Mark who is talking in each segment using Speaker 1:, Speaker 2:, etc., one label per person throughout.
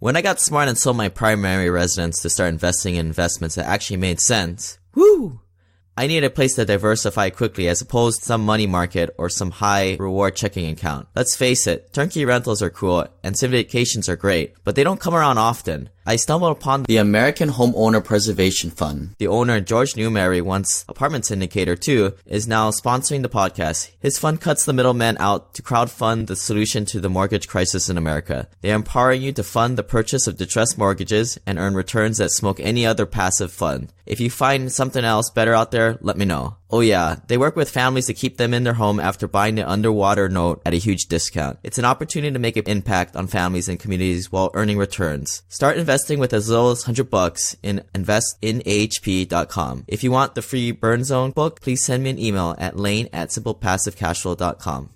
Speaker 1: When I got smart and sold my primary residence to start investing in investments that actually made sense, woo! I needed a place to diversify quickly as opposed to some money market or some high reward checking account. Let's face it, turnkey rentals are cool and syndications are great, but they don't come around often. I stumbled upon the American Homeowner Preservation Fund. The owner, George Newmary, once apartment syndicator too, is now sponsoring the podcast. His fund cuts the middleman out to crowdfund the solution to the mortgage crisis in America. They are empowering you to fund the purchase of distressed mortgages and earn returns that smoke any other passive fund. If you find something else better out there, let me know. Oh yeah, they work with families to keep them in their home after buying the underwater note at a huge discount. It's an opportunity to make an impact on families and communities while earning returns. Start investing with as little as $100 in investinahp.com. If you want the free Burn Zone book, please send me an email at lane@simplepassivecashflow.com.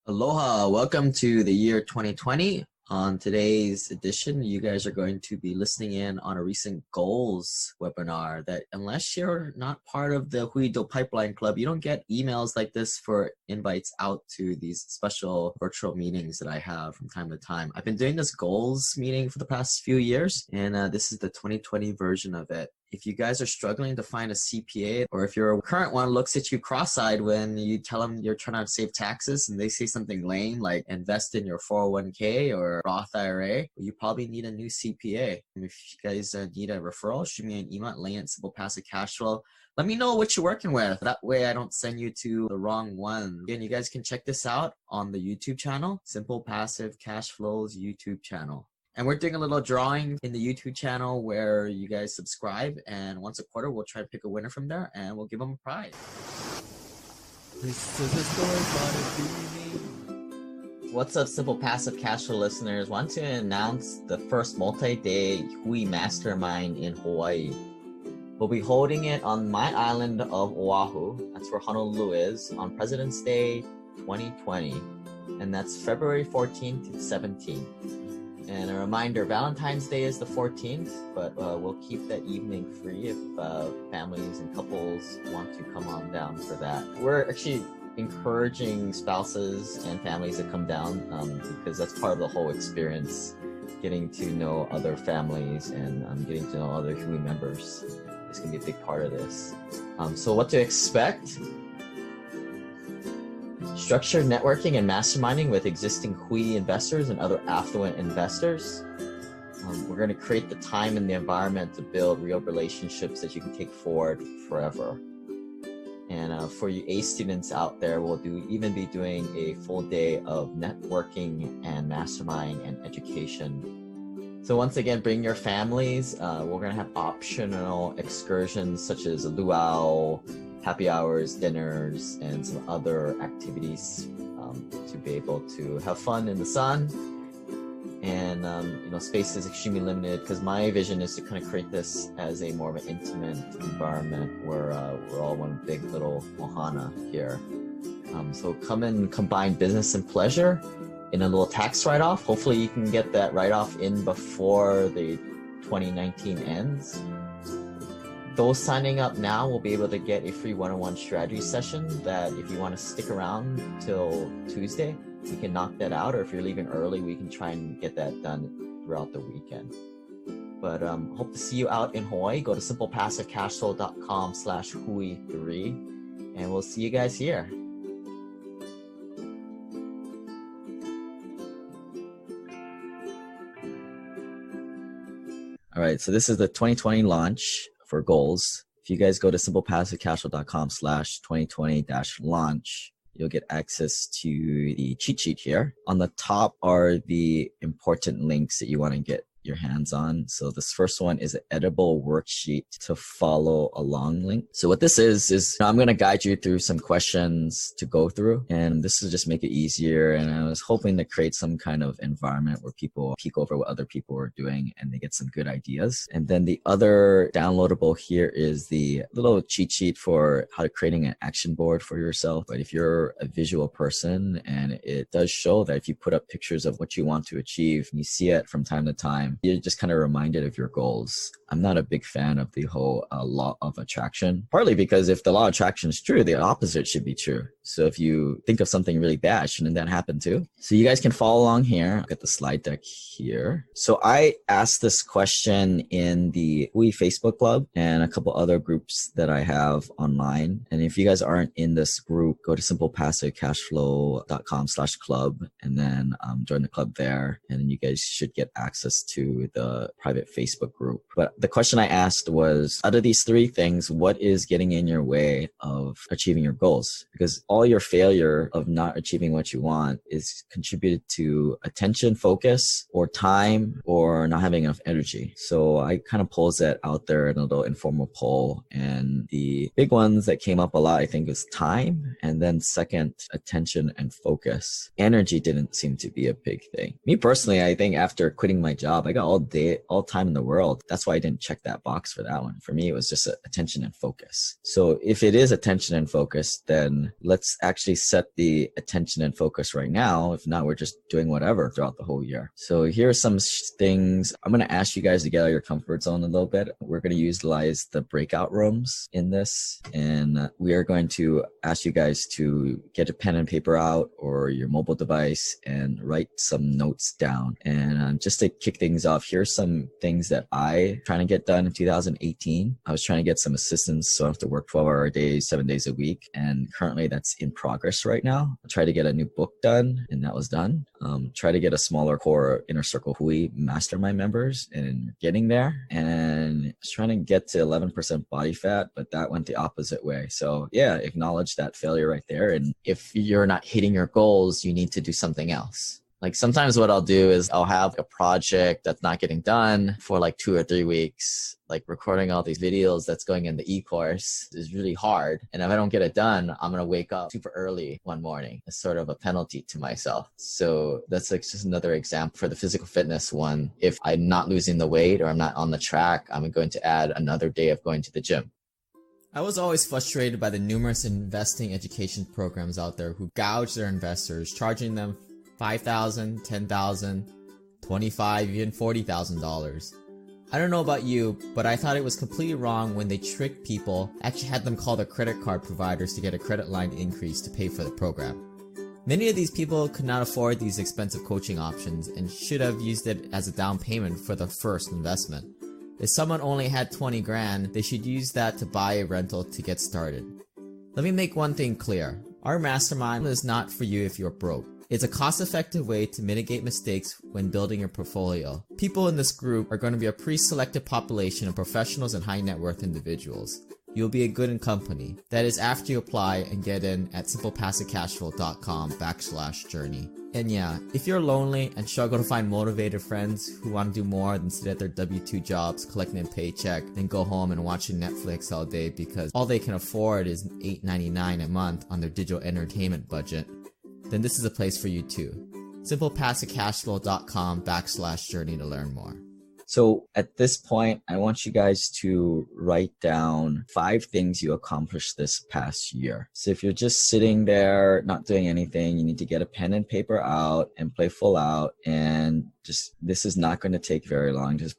Speaker 1: Aloha, welcome to the year 2020. On today's edition, you guys are going to be listening in on a recent goals webinar that unless you're not part of the Cuido Pipeline Club, you don't get emails like this for invites out to these special virtual meetings that I have from time to time. I've been doing this goals meeting for the past few years, and this is the 2020 version of it. If you guys are struggling to find a CPA, or if your current one looks at you cross-eyed when you tell them you're trying to save taxes and they say something lame like invest in your 401k or Roth IRA, you probably need a new CPA. If you guys need a referral, shoot me an email at lane@simplepassivecashflow. Let me know what you're working with. That way I don't send you to the wrong one. Again, you guys can check this out on the YouTube channel, Simple Passive Cash Flow's YouTube channel. And we're doing a little drawing in the YouTube channel where you guys subscribe, and once a quarter we'll try to pick a winner from there and we'll give them a prize. This is a story about a dreaming. What's up, Simple Passive Cash Flow listeners? Want to announce the first multi-day Hui Mastermind in Hawaii. We'll be holding it on my island of Oahu, that's where Honolulu is, on President's Day 2020. And that's February 14th to 17th. And a reminder, Valentine's Day is the 14th, but we'll keep that evening free if families and couples want to come on down for that. We're actually encouraging spouses and families to come down because that's part of the whole experience, getting to know other families and getting to know other Hui members. It's going to be a big part of this. So what to expect? Structured networking and masterminding with existing Hui investors and other affluent investors. We're going to create the time and the environment to build real relationships that you can take forward forever. And for you A students out there, we'll even be doing a full day of networking and mastermind and education. So once again, bring your families. We're going to have optional excursions such as a luau, happy hours, dinners, and some other activities to be able to have fun in the sun. And space is extremely limited because my vision is to kind of create this as a more of an intimate environment where we're all one big little ohana here. So come and combine business and pleasure in a little tax write-off. Hopefully you can get that write-off in before the 2019 ends. Those signing up now will be able to get a free one-on-one strategy session that if you want to stick around till Tuesday, we can knock that out. Or if you're leaving early, we can try and get that done throughout the weekend. But hope to see you out in Hawaii. Go to simplepassivecashflow.com/hui3 and we'll see you guys here. All right, so this is the 2020 launch for goals. If you guys go to simplepassivecashflow.com/2020-launch, you'll get access to the cheat sheet here. On the top are the important links that you want to get your hands on. So this first one is an editable worksheet to follow along link. So what this is I'm going to guide you through some questions to go through, and this will just make it easier. And I was hoping to create some kind of environment where people peek over what other people are doing and they get some good ideas. And then the other downloadable here is the little cheat sheet for how to creating an action board for yourself. But if you're a visual person, and it does show that if you put up pictures of what you want to achieve, and you see it from time to time, you're just kind of reminded of your goals. I'm not a big fan of the whole law of attraction, partly because if the law of attraction is true, the opposite should be true. So if you think of something really bad, shouldn't that happen too? So you guys can follow along here. I'll get the slide deck here. So I asked this question in the Hui Facebook club and a couple other groups that I have online. And if you guys aren't in this group, go to simplepassivecashflow.com/club and then join the club there. And then you guys should get access to the private Facebook group. But the question I asked was, out of these three things, what is getting in your way of achieving your goals? Because all your failure of not achieving what you want is contributed to attention, focus, or time, or not having enough energy. So I kind of posed that out there in a little informal poll. And the big ones that came up a lot, I think, was time. And then second, attention and focus. Energy didn't seem to be a big thing. Me personally, I think after quitting my job, I got all time in the world. That's why I didn't check that box for that one. For me, it was just attention and focus. So if it is attention and focus, then let's actually set the attention and focus right now. If not, we're just doing whatever throughout the whole year. So here are some things. I'm going to ask you guys to get out of your comfort zone a little bit. We're going to utilize the breakout rooms in this. And we are going to ask you guys to get a pen and paper out or your mobile device and write some notes down. And just to kick things off, here's some things that I trying to get done in 2018. I was trying to get some assistance so I have to work 12-hour days, 7 days a week. And currently that's in progress right now. I tried to get a new book done and that was done. Try to get a smaller core inner circle Hui mastermind members and getting there. And I was trying to get to 11% body fat, but that went the opposite way. So yeah, acknowledge that failure right there. And if you're not hitting your goals, you need to do something else. Like sometimes what I'll do is I'll have a project that's not getting done for like 2 or 3 weeks. Like recording all these videos that's going in the e-course is really hard. And if I don't get it done, I'm going to wake up super early one morning. It's sort of a penalty to myself. So that's like just another example for the physical fitness one. If I'm not losing the weight or I'm not on the track, I'm going to add another day of going to the gym. I was always frustrated by the numerous investing education programs out there who gouge their investors, charging them $5,000, $10,000, $25,000, even $40,000. I don't know about you, but I thought it was completely wrong when they tricked people, actually had them call their credit card providers to get a credit line increase to pay for the program. Many of these people could not afford these expensive coaching options and should have used it as a down payment for their first investment. If someone only had 20 grand, they should use that to buy a rental to get started. Let me make one thing clear. Our mastermind is not for you if you're broke. It's a cost-effective way to mitigate mistakes when building your portfolio. People in this group are going to be a pre-selected population of professionals and high net worth individuals. You'll be a good in company. That is after you apply and get in at simplepassivecashflow.com/journey. And yeah, if you're lonely and struggle to find motivated friends who want to do more than sit at their W-2 jobs, collecting a paycheck, then go home and watching Netflix all day because all they can afford is $8.99 a month on their digital entertainment budget, then this is a place for you too. simplepassivecashflow.com/journey to learn more. So at this point, I want you guys to write down 5 things you accomplished this past year. So if you're just sitting there, not doing anything, you need to get a pen and paper out and play full out. And just, this is not going to take very long. We'll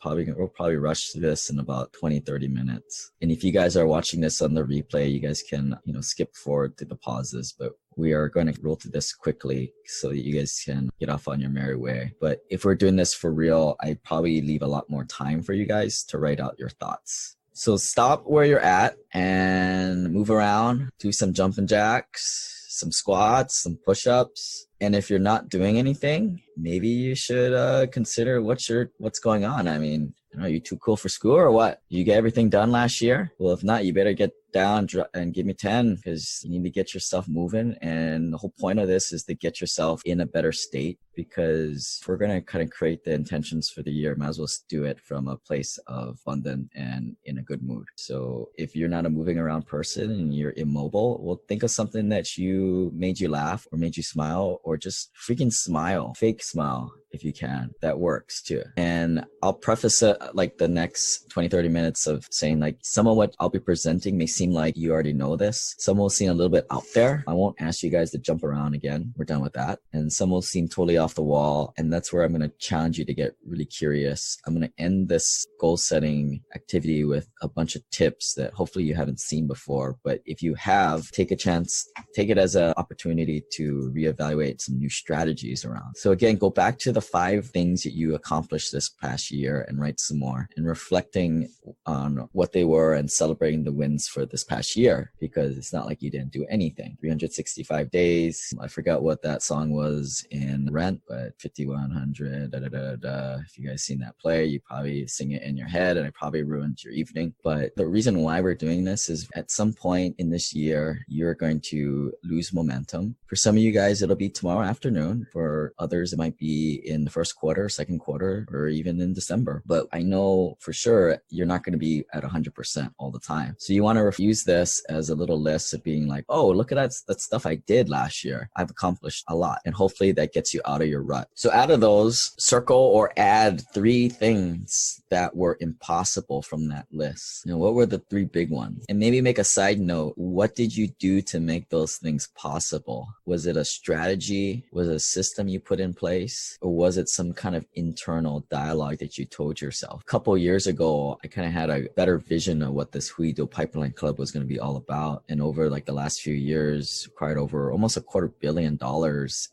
Speaker 1: probably rush through this in about 20, 30 minutes. And if you guys are watching this on the replay, you guys can, skip forward to the pauses, but we are going to roll through this quickly so that you guys can get off on your merry way. But if we're doing this for real, I probably leave a lot more time for you guys to write out your thoughts. So stop where you're at and move around, do some jumping jacks, some squats, some push-ups. And if you're not doing anything, maybe you should consider what's going on. I mean, are you too cool for school or what? You get everything done last year? Well, if not, you better get down and give me 10 because you need to get yourself moving. And the whole point of this is to get yourself in a better state, because if we're going to kind of create the intentions for the year, might as well do it from a place of abundance and in a good mood. So if you're not a moving around person and you're immobile, well, think of something that made you laugh or made you smile, or just freaking smile, fake smile if you can. That works too. And I'll preface it like the next 20, 30 minutes of saying like some of what I'll be presenting may seem seem like you already know this. Some will seem a little bit out there. I won't ask you guys to jump around again. We're done with that. And some will seem totally off the wall. And that's where I'm going to challenge you to get really curious. I'm going to end this goal setting activity with a bunch of tips that hopefully you haven't seen before. But if you have, take a chance, take it as an opportunity to reevaluate some new strategies around. So again, go back to the 5 things that you accomplished this past year and write some more, and reflecting on what they were and celebrating the wins for this past year, because it's not like you didn't do anything. 365 days. I forgot what that song was in Rent, but 5100, da, da, da, da. If you guys seen that play, you probably sing it in your head, and it probably ruined your evening. But the reason why we're doing this is at some point in this year, you're going to lose momentum. For some of you guys, it'll be tomorrow afternoon. For others, it might be in the first quarter, second quarter, or even in December. But I know for sure you're not going to be at 100% all the time. So you want to use this as a little list of being like, oh, look at that stuff I did last year. I've accomplished a lot. And hopefully that gets you out of your rut. So out of those, circle or add 3 things that were impossible from that list. What were the 3 big ones? And maybe make a side note. What did you do to make those things possible? Was it a strategy? Was it a system you put in place? Or was it some kind of internal dialogue that you told yourself? A couple of years ago, I kind of had a better vision of what this cuido Pipeline Club was going to be all about. And over like the last few years, acquired over almost $250 million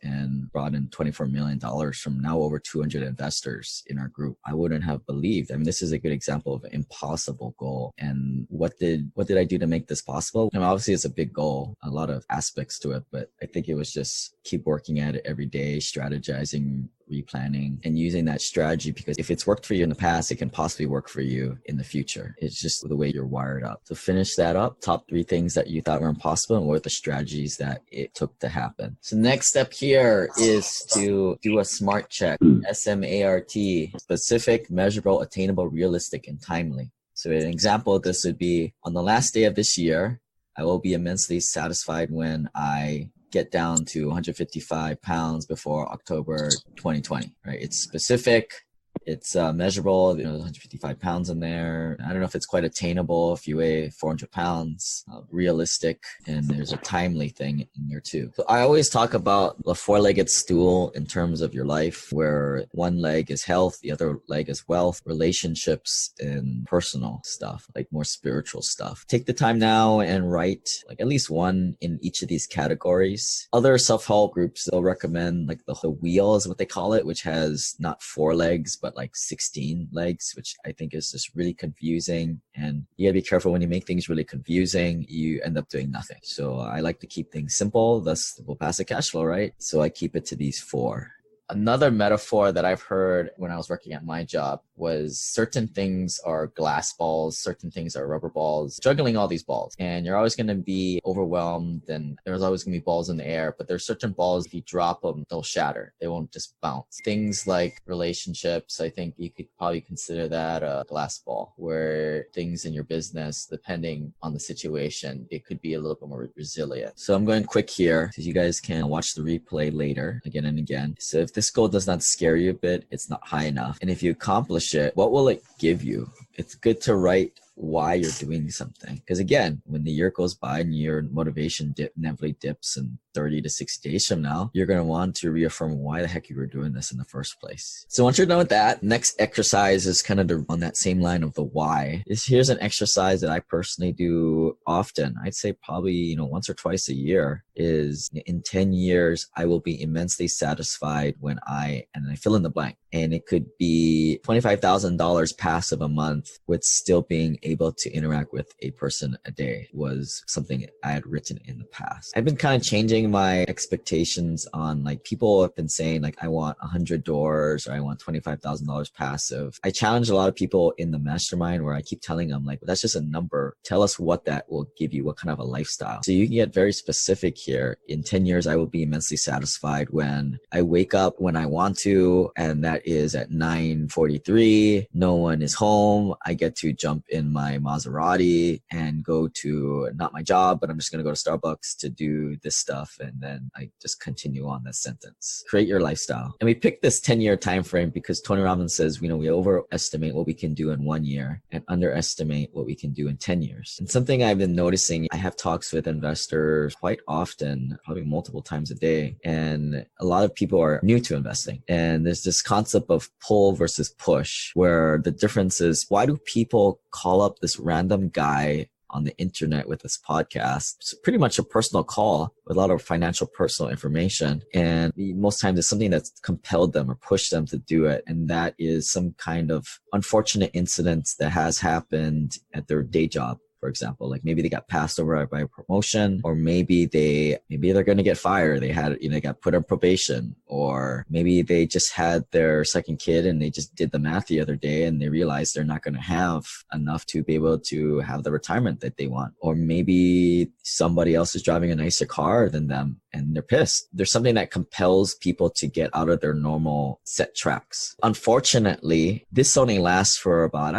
Speaker 1: and brought in $24 million from now over 200 investors in our group. I wouldn't have believed. I mean, this is a good example of an impossible goal. And what did I do to make this possible? I mean, obviously it's a big goal, a lot of aspects to it, but I think it was just keep working at it every day, strategizing, replanning, and using that strategy, because if it's worked for you in the past, it can possibly work for you in the future. It's just the way you're wired up. So finish that up. Top 3 things that you thought were impossible, and what are the strategies that it took to happen. So next step here is to do a SMART check. SMART, specific, measurable, attainable, realistic, and timely. So an example of this would be, on the last day of this year, I will be immensely satisfied when I get down to 155 pounds before October 2020, right? It's specific, it's measurable, 155 pounds in there. I don't know if it's quite attainable if you weigh 400 pounds, realistic, and there's a timely thing in there too. So I always talk about the 4-legged stool in terms of your life, where one leg is health, the other leg is wealth, relationships, and personal stuff, like more spiritual stuff. Take the time now and write like at least one in each of these categories. Other self-help groups, they'll recommend like the wheel is what they call it, which has not 4 legs, but like 16 legs, which I think is just really confusing. And you gotta be careful when you make things really confusing, you end up doing nothing. So I like to keep things simple, thus we'll pass the cash flow, right? So I keep it to these 4. Another metaphor that I've heard when I was working at my job was certain things are glass balls, certain things are rubber balls, juggling all these balls. And you're always going to be overwhelmed, and there's always going to be balls in the air, but there's certain balls, if you drop them, they'll shatter. They won't just bounce. Things like relationships, I think you could probably consider that a glass ball, where things in your business, depending on the situation, it could be a little bit more resilient. So I'm going quick here so you guys can watch the replay later again and again. So if this goal does not scare you a bit, it's not high enough. And if you accomplish it, what will it give you? It's good to write why you're doing something. Because again, when the year goes by and your motivation inevitably dips, and 30 to 60 days from now, you're going to want to reaffirm why the heck you were doing this in the first place. So once you're done with that, next exercise is kind of on that same line of the why. Here's an exercise that I personally do often. I'd say probably, once or twice a year, is in 10 years, I will be immensely satisfied when I fill in the blank. And it could be $25,000 passive a month with still being able to interact with a person a day was something I had written in the past. I've been kind of changing my expectations on, like, people have been saying like, I want 100 doors or I want $25,000 passive. I challenge a lot of people in the mastermind where I keep telling them like, that's just a number. Tell us what that will give you, what kind of a lifestyle. So you can get very specific here. In 10 years, I will be immensely satisfied when I wake up when I want to, and that is at 9:43. No one is home. I get to jump in my Maserati and go to, not my job, but I'm just going to go to Starbucks to do this stuff off, and then I just continue on that sentence. Create your lifestyle. And we picked this 10-year time frame because Tony Robbins says, we overestimate what we can do in 1 year and underestimate what we can do in 10 years. And something I've been noticing, I have talks with investors quite often, probably multiple times a day. And a lot of people are new to investing. And there's this concept of pull versus push, where the difference is, why do people call up this random guy on the internet with this podcast? It's pretty much a personal call with a lot of financial personal information. And most times it's something that's compelled them or pushed them to do it. And that is some kind of unfortunate incident that has happened at their day job. For example, like maybe they got passed over by a promotion, or maybe they're going to get fired. They got put on probation, or maybe they just had their second kid and they just did the math the other day and they realized they're not going to have enough to be able to have the retirement that they want. Or maybe somebody else is driving a nicer car than them and they're pissed. There's something that compels people to get out of their normal set tracks. Unfortunately, this only lasts for about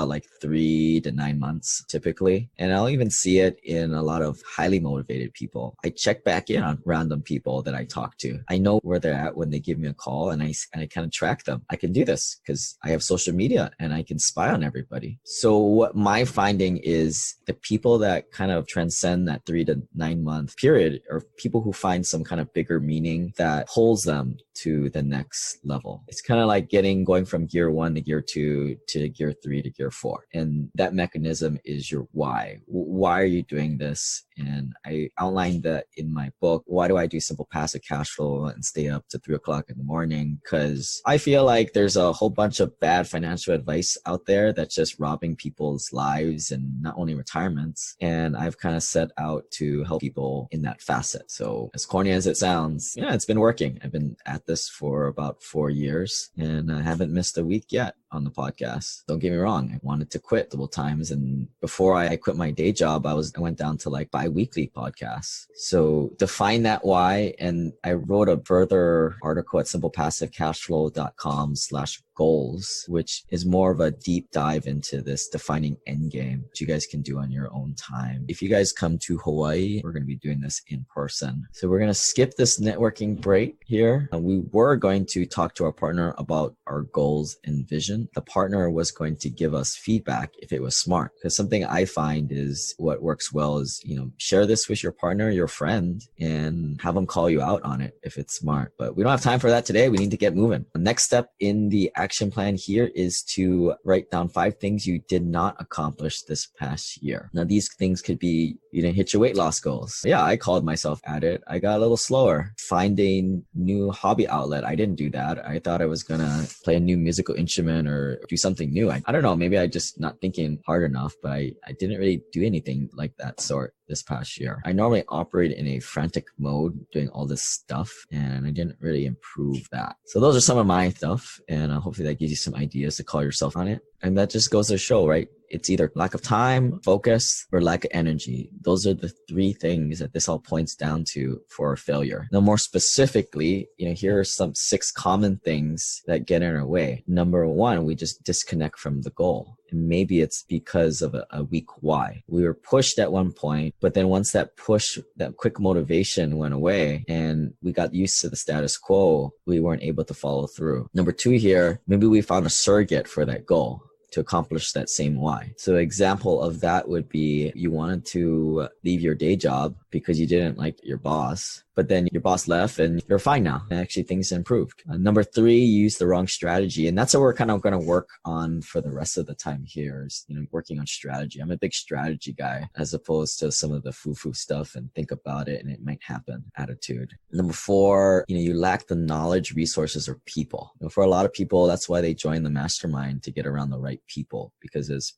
Speaker 1: like 3 to 9 months typically. And I'll even see it in a lot of highly motivated people. I check back in on random people that I talk to. I know where they're at when they give me a call, and I kind of track them. I can do this because I have social media and I can spy on everybody. So what my finding is, the people that kind of transcend that 3 to 9 month period are people who find some kind of bigger meaning that pulls them to the next level. It's kind of like going from gear 1 to gear 2 to gear 3 to gear 4. And that mechanism is your why. Why are you doing this? And I outlined that in my book. Why do I do simple passive cash flow and stay up to 3 o'clock in the morning? Because I feel like there's a whole bunch of bad financial advice out there that's just robbing people's lives and not only retirements. And I've kind of set out to help people in that facet. So as corny as it sounds, yeah, it's been working. I've been at this for about 4 years and I haven't missed a week yet on the podcast. Don't get me wrong. I wanted to quit multiple times. And before I quit my day job, I went down to like bi-weekly podcasts. So define that why. And I wrote a further article at simplepassivecashflow.com/goals, which is more of a deep dive into this defining end game, which you guys can do on your own time. If you guys come to Hawaii, we're going to be doing this in person. So we're going to skip this networking break here. We were going to talk to our partner about our goals and vision. The partner was going to give us feedback if it was smart. Because something I find is what works well is, share this with your partner, your friend, and have them call you out on it if it's smart. But we don't have time for that today. We need to get moving. The next step in the action plan here is to write down 5 things you did not accomplish this past year. Now, these things could be, you didn't hit your weight loss goals. Yeah, I called myself at it. I got a little slower. Find a new hobby outlet. I didn't do that. I thought I was going to play a new musical instrument or do something new. I don't know. Maybe I just not thinking hard enough, but I didn't really do anything like that sort this past year. I normally operate in a frantic mode doing all this stuff, and I didn't really improve that. So those are some of my stuff, and hopefully that gives you some ideas to call yourself on it. And that just goes to show, right? It's either lack of time, focus, or lack of energy. Those are the 3 things that this all points down to for failure. Now, more specifically, here are some 6 common things that get in our way. Number 1, we just disconnect from the goal. And maybe it's because of a weak why. We were pushed at one point, but then once that push, that quick motivation went away and we got used to the status quo, we weren't able to follow through. Number 2 here, maybe we found a surrogate for that goal to accomplish that same why. So an example of that would be you wanted to leave your day job because you didn't like your boss, but then your boss left and you're fine now. And actually things improved. Number 3, you used the wrong strategy. And that's what we're kind of going to work on for the rest of the time here is, working on strategy. I'm a big strategy guy as opposed to some of the foo-foo stuff and think about it and it might happen attitude. Number 4, you lack the knowledge, resources, or people. For a lot of people, that's why they join the mastermind, to get around the right people, because as,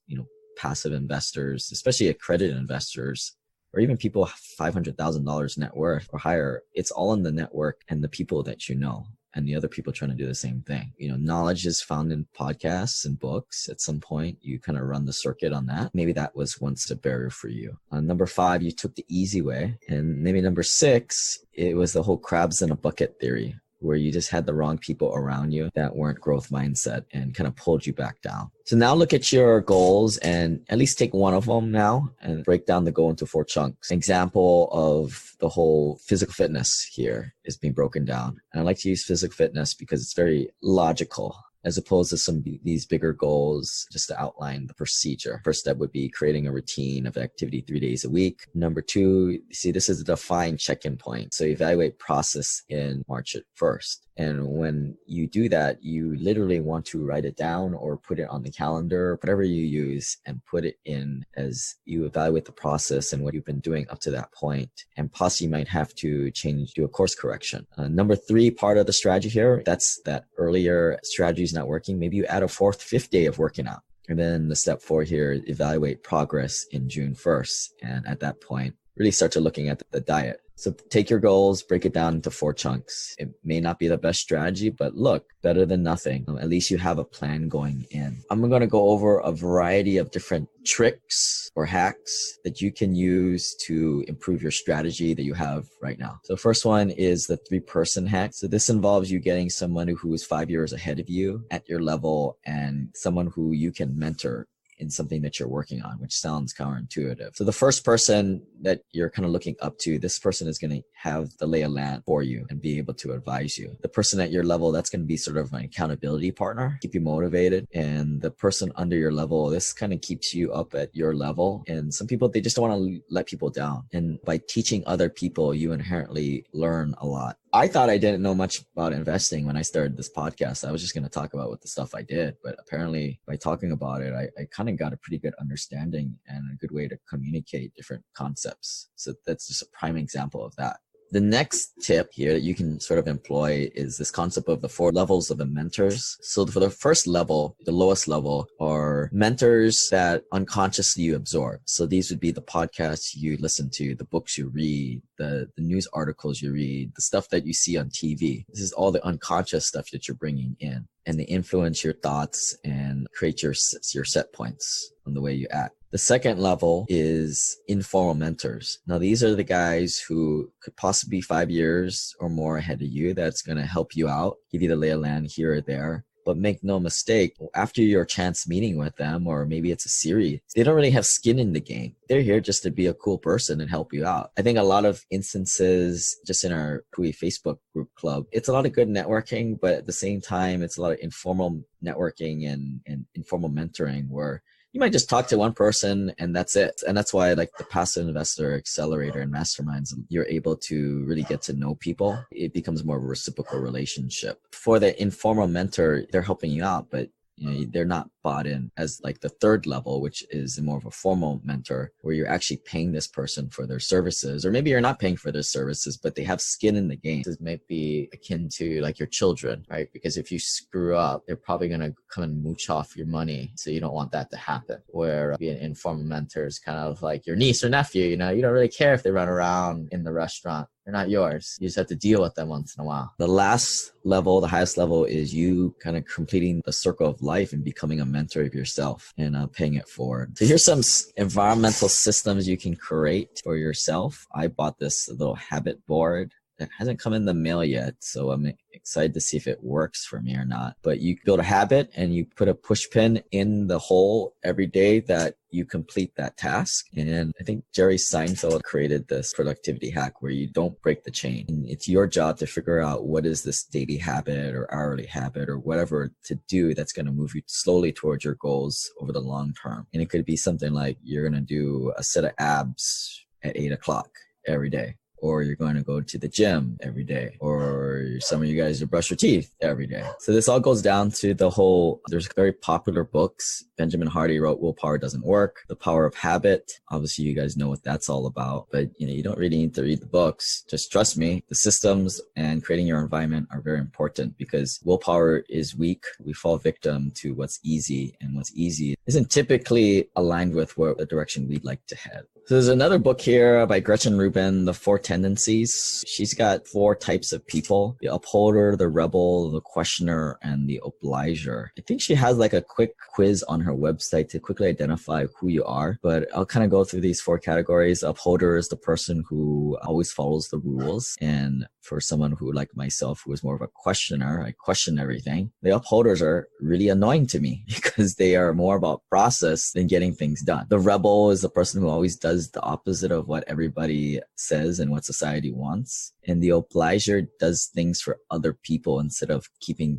Speaker 1: passive investors, especially accredited investors, or even people $500,000 net worth or higher, it's all in the network and the people that and the other people trying to do the same thing. Knowledge is found in podcasts and books. At some point, you kind of run the circuit on that. Maybe that was once a barrier for you. Number 5, you took the easy way. And maybe number 6, it was the whole crabs in a bucket theory. where you just had the wrong people around you that weren't growth mindset and kind of pulled you back down. So now look at your goals and at least take one of them now and break down the goal into 4 chunks. An example of the whole physical fitness here is being broken down. And I like to use physical fitness because it's very logical, as opposed to some of these bigger goals, just to outline the procedure. First step would be creating a routine of activity 3 days a week. Number 2, see, this is a defined check-in point. So evaluate process in March 1st. And when you do that, you literally want to write it down or put it on the calendar, whatever you use, and put it in as you evaluate the process and what you've been doing up to that point. And possibly you might have to do a course correction. Number 3 part of the strategy here, that's that earlier strategy is not working. Maybe you add a 4th, 5th day of working out. And then the step 4 here, evaluate progress in June 1st. And at that point, really start to looking at the diet. So take your goals, break it down into 4 chunks. It may not be the best strategy, but look, better than nothing. At least you have a plan going in. I'm going to go over a variety of different tricks or hacks that you can use to improve your strategy that you have right now. So first one is the 3-person hack. So this involves you getting someone who is 5 years ahead of you at your level and someone who you can mentor in something that you're working on, which sounds counterintuitive. So the first person that you're kind of looking up to, this person is going to have the lay of land for you and be able to advise you. The person at your level, that's going to be sort of an accountability partner, keep you motivated. And the person under your level, this kind of keeps you up at your level. And some people, they just don't want to let people down. And by teaching other people, you inherently learn a lot. I thought I didn't know much about investing when I started this podcast. I was just going to talk about what the stuff I did. But apparently by talking about it, I kind of got a pretty good understanding and a good way to communicate different concepts. So that's just a prime example of that. The next tip here that you can sort of employ is this concept of the 4 levels of the mentors. So for the first level, the lowest level, are mentors that unconsciously you absorb. So these would be the podcasts you listen to, the books you read, the news articles you read, the stuff that you see on TV. This is all the unconscious stuff that you're bringing in, and they influence your thoughts and create your set points on the way you act. The second level is informal mentors. Now, these are the guys who could possibly be 5 years or more ahead of you. That's going to help you out, give you the lay of land here or there. But make no mistake, after your chance meeting with them, or maybe it's a series, they don't really have skin in the game. They're here just to be a cool person and help you out. I think a lot of instances just in our Kui Facebook group club, it's a lot of good networking, but at the same time, it's a lot of informal networking and informal mentoring where you might just talk to one person and that's it. And that's why I like the passive investor accelerator and masterminds, you're able to really get to know people. It becomes more of a reciprocal relationship. For the informal mentor, they're helping you out, but they're not bought in as like the third level, which is more of a formal mentor where you're actually paying this person for their services, or maybe you're not paying for their services, but they have skin in the game. This might be akin to like your children, right? Because if you screw up, they're probably going to come and mooch off your money. So you don't want that to happen. Where being an informal mentor is kind of like your niece or nephew, you don't really care if they run around in the restaurant. They're not yours. You just have to deal with them once in a while. The last level, the highest level, is you kind of completing the circle of life and becoming a mentor of yourself and paying it forward. So here's some environmental systems you can create for yourself. I bought this little habit board. It hasn't come in the mail yet, so I'm excited to see if it works for me or not. But you build a habit and you put a push pin in the hole every day that you complete that task. And I think Jerry Seinfeld created this productivity hack where you don't break the chain. And it's your job to figure out what is this daily habit or hourly habit or whatever to do that's going to move you slowly towards your goals over the long term. And it could be something like you're going to do a set of abs at 8 o'clock every day. Or you're going to go to the gym every day, or some of you guys will brush your teeth every day. So this all goes down to the whole, there's very popular books. Benjamin Hardy wrote Willpower Doesn't Work, The Power of Habit. Obviously, you guys know what that's all about, but you don't really need to read the books. Just trust me, the systems and creating your environment are very important because willpower is weak. We fall victim to what's easy, and what's easy isn't typically aligned with what the direction we'd like to head. So there's another book here by Gretchen Rubin, The 4 Tendencies. She's got 4 types of people: the upholder, the rebel, the questioner, and the obliger. I think she has like a quick quiz on her website to quickly identify who you are, but I'll kind of go through these 4 categories. Upholder is the person who always follows the rules and for someone who, like myself, who is more of a questioner, I question everything. The upholders are really annoying to me because they are more about process than getting things done. The rebel is the person who always does the opposite of what everybody says and what society wants. And the obliger does things for other people instead of doing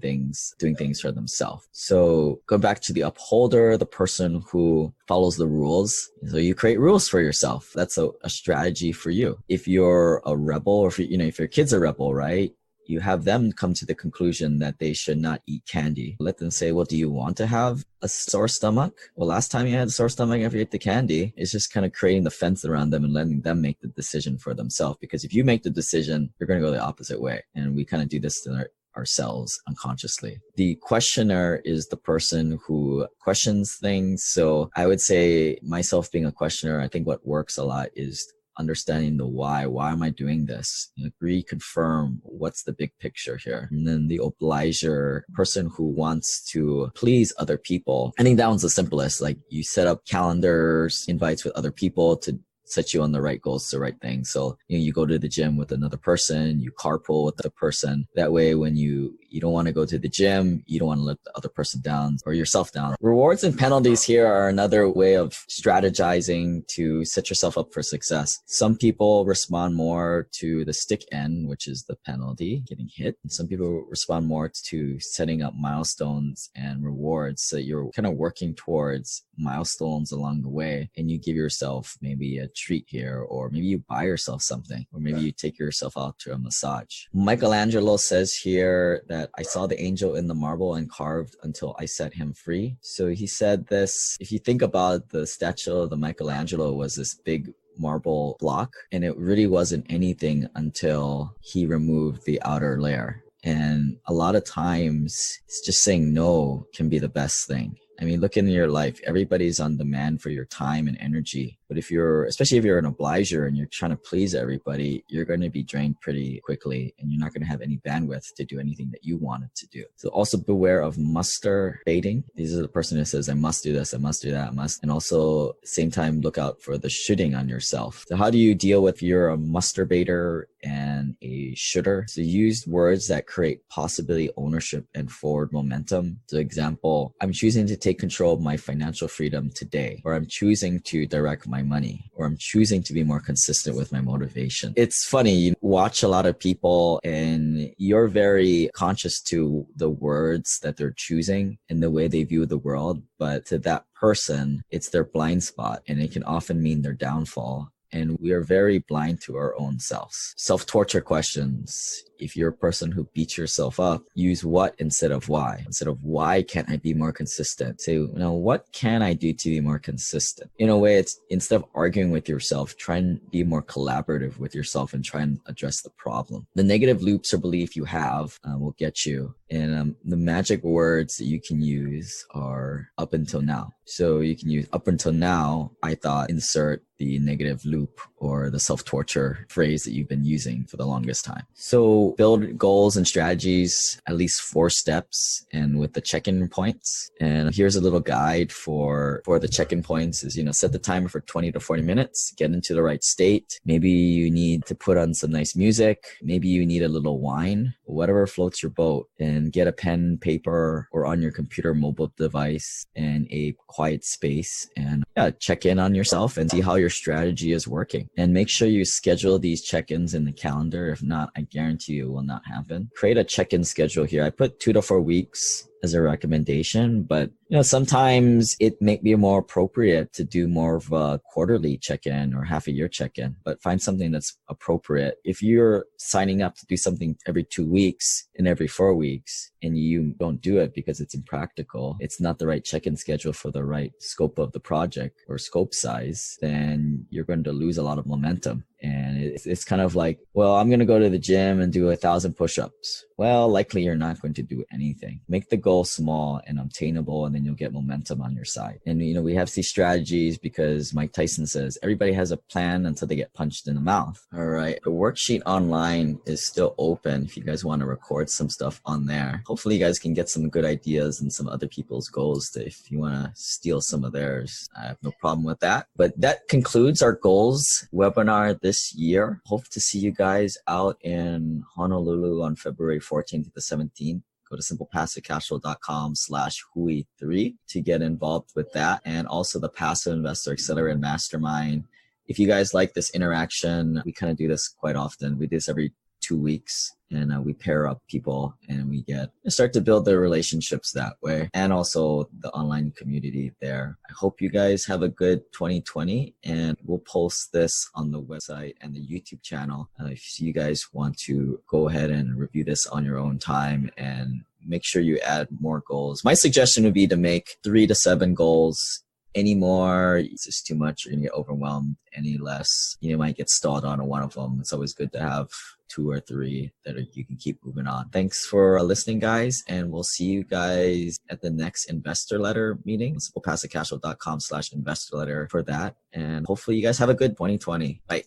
Speaker 1: things for themselves. So going back to the upholder, the person who follows the rules. So you create rules for yourself. That's a strategy for you. If you're a rebel, or if your kid's a rebel, right? You have them come to the conclusion that they should not eat candy. Let them say, well, do you want to have a sore stomach? Well, last time you had a sore stomach after you ate the candy. It's just kind of creating the fence around them and letting them make the decision for themselves. Because if you make the decision, you're going to go the opposite way. And we kind of do this to ourselves unconsciously. The questioner is the person who questions things. So I would say, myself being a questioner, I think what works a lot is understanding the why. Why am I doing this? Reconfirm what's the big picture here. And then the obliger, person who wants to please other people. I think that one's the simplest. Like, you set up calendars, invites with other people to set you on the right goals, the right things. So, you go to the gym with another person, you carpool with the person. That way, when you don't want to go to the gym, you don't want to let the other person down or yourself down. Rewards and penalties here are another way of strategizing to set yourself up for success. Some people respond more to the stick end, which is the penalty, getting hit. And some people respond more to setting up milestones and rewards. So you're kind of working towards milestones along the way, and you give yourself maybe a treat here, or maybe you buy yourself something, or maybe you take yourself out to a massage. Michelangelo says here that I saw the angel in the marble and carved until I set him free. So he said this, if you think about the statue of the Michelangelo was this big marble block, and it really wasn't anything until he removed the outer layer. And a lot of times, it's just saying no can be the best thing. I mean, look in your life, everybody's on demand for your time and energy. But especially if you're an obliger and you're trying to please everybody, you're going to be drained pretty quickly, and you're not going to have any bandwidth to do anything that you wanted to do. So also beware of muster baiting. These are the person who says, I must do this, I must do that, I must. And also, same time, look out for the shooting on yourself. So how do you deal with you're a muster baiter and a shooter? So use words that create possibility, ownership, and forward momentum. So example, I'm choosing to take control of my financial freedom today, or I'm choosing to direct my money, or I'm choosing to be more consistent with my motivation. It's funny, you watch a lot of people and you're very conscious to the words that they're choosing and the way they view the world, but to that person, it's their blind spot, and it can often mean their downfall. And we are very blind to our own selves. Self-torture questions. If you're a person who beats yourself up, use what instead of why. Instead of why can't I be more consistent? Say, what can I do to be more consistent? In a way, it's instead of arguing with yourself, try and be more collaborative with yourself and try and address the problem. The negative loops or belief you have will get you. And the magic words that you can use are up until now. So you can use up until now, I thought, insert the negative loop or the self-torture phrase that you've been using for the longest time. So build goals and strategies, at least 4 steps, and with the check-in points. And here's a little guide for the check-in points is, set the timer for 20 to 40 minutes, get into the right state. Maybe you need to put on some nice music. Maybe you need a little wine, whatever floats your boat, and get a pen, paper, or on your computer mobile device and a quiet space, and check in on yourself and see how your strategy is working. And make sure you schedule these check-ins in the calendar. If not, I guarantee you it will not happen. Create a check-in schedule here. I put 2 to 4 weeks as a recommendation, but sometimes it may be more appropriate to do more of a quarterly check-in or half a year check-in, but find something that's appropriate. If you're signing up to do something every 2 weeks and every 4 weeks and you don't do it because it's impractical, it's not the right check-in schedule for the right scope of the project or scope size, then you're going to lose a lot of momentum. And it's kind of like, well, I'm going to go to the gym and do 1,000 push-ups. well, likely you're not going to do anything. Make the goal small and obtainable, and then you'll get momentum on your side. And, we have these strategies because Mike Tyson says everybody has a plan until they get punched in the mouth. All right. The worksheet online is still open if you guys want to record some stuff on there. Hopefully you guys can get some good ideas and some other people's goals if you want to steal some of theirs. I have no problem with that. But that concludes our goals webinar this year. Hope to see you guys out in Honolulu on February 14th to the 17th. Go to simplepassivecashflow.com/hui3 to get involved with that. And also the Passive Investor Accelerator Mastermind. If you guys like this interaction, we kind of do this quite often. We do this every 2 weeks, and we pair up people and we start to build their relationships that way, and also the online community there. I hope you guys have a good 2020, and we'll post this on the website and the YouTube channel. If you guys want to go ahead and review this on your own time and make sure you add more goals. My suggestion would be to make 3 to 7 goals. Any more, it's just too much. You're going to get overwhelmed. Any less, you might get stalled on one of them. It's always good to have 2 or 3 that you can keep moving on. Thanks for listening, guys. And we'll see you guys at the next investor letter meeting. simplepassivecashflow.com/investor letter for that. And hopefully you guys have a good 2020. Bye.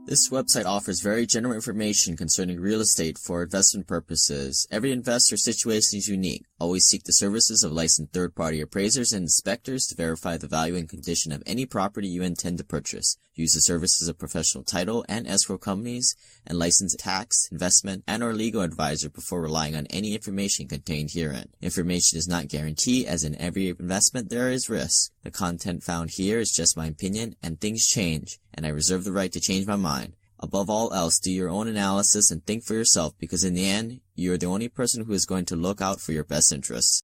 Speaker 1: This website offers very general information concerning real estate for investment purposes. Every investor situation is unique. Always seek the services of licensed third-party appraisers and inspectors to verify the value and condition of any property you intend to purchase. Use the services of professional title and escrow companies and licensed tax, investment, and or legal advisor before relying on any information contained herein. Information is not guaranteed, as in every investment there is risk. The content found here is just my opinion, and things change, and I reserve the right to change my mind. Above all else, do your own analysis and think for yourself, because in the end, you are the only person who is going to look out for your best interests.